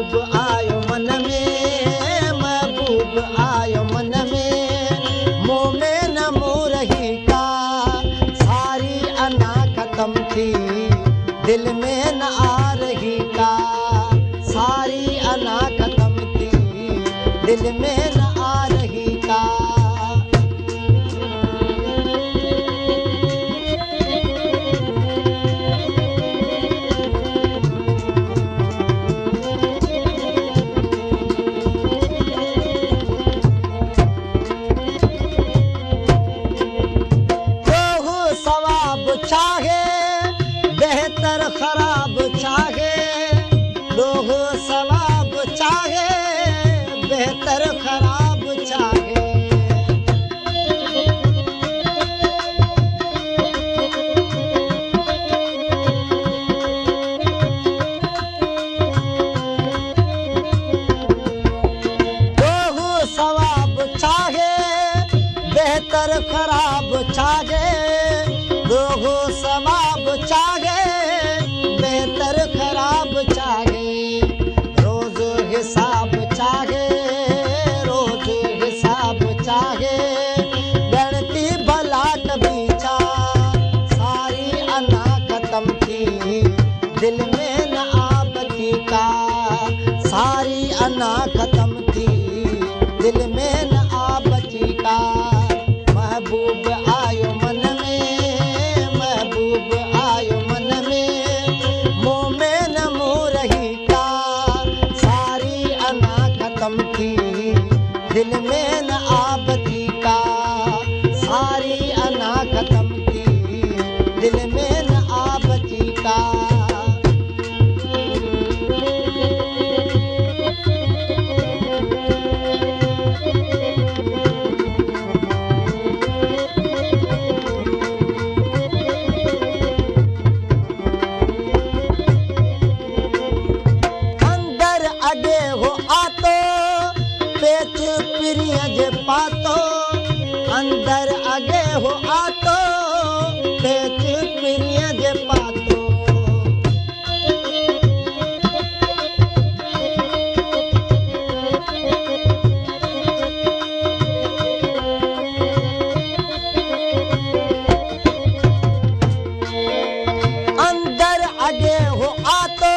महबूब आयो मन में, महबूब आयो मन में, मुँह में न मुँह रही का, सारी अना खत्म थी दिल में न आ रही का, सारी अना खत्म थी दिल में न आ रही का। चाहे बेहतर खराब चाहे, लोग सवाब चाहे बेहतर खराब चाहे, लोग सवाब चाहे बेहतर खराब चाहे, लोग सवाब चाहे बेहतर खराब चाहे, रोज हिसाब चाहे, रोज हिसाब चाहे, गणती भला कबीचा, सारी अना खत्म थी दिल में न आपती का, सारी अना खत्म थी दिल में न आपती का। महबूब आयो मन में, महबूब आयो मन में, मुँह में न मुँह रही का, सारी अना खत्म थी दिल में न आपती का, सारी अना खत्म थी दिल में न आपती का। पातो अंदर आगे हो आतो, पेच प्रिय जे पातो, अंदर आगे हो आतो,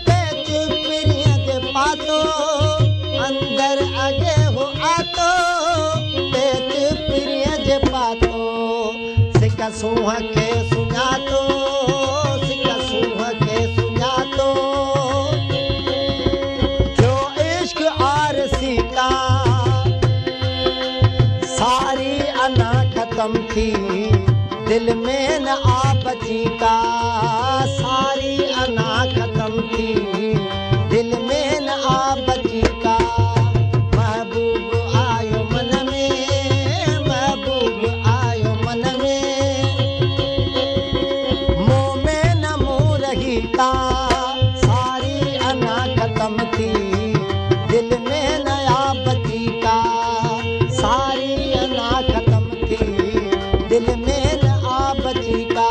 पेच प्रिय जे पातो, अंदर आगे हो आतो, पेच प्रिय जे पातो, सिका सूह के सुञातो, सिका सूह के सुञातो, जो इश्क आरसी का, सारी अना खत्म थी दिल में न आ बची का, सारी अना खत्म थी दिल में न आ बची का। सारी अना खत्म थी दिल में नया बची का, सारी अना खत्म थी दिल में नया बची का।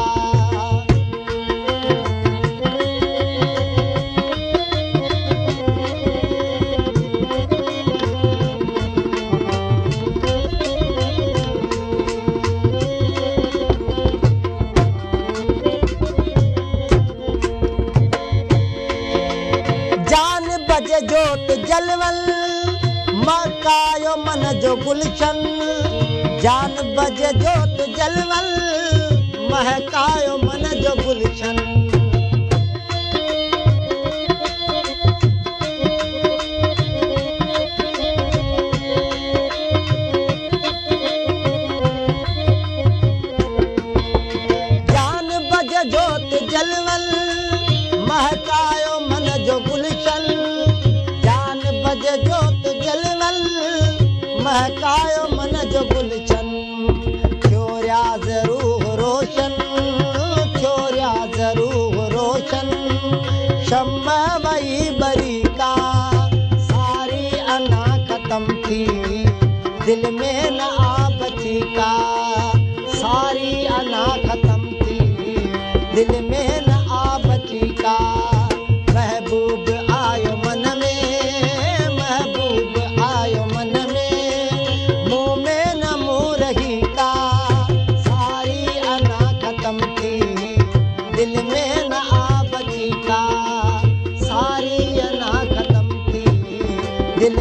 जोत जलवल मकायो मन जो गुलशन, जान बजे जोत जलवल महकायो मन जो गुलशन, जान बजे जोत जलवल महकायो मन जो गुलशन, बजे जोत जलवल महकायो मन जो गुलशन, छोरिया जरूर रोशन, छोरिया जरूर रोशन, शम्मा वही बरी का, सारी अना खत्म थी दिल में न आ बची का, सारी अना खत्म थी दिल में न आ बची का। महबूब आयो मन दिल में न आ बची का, सारी अना खत्म थी दिल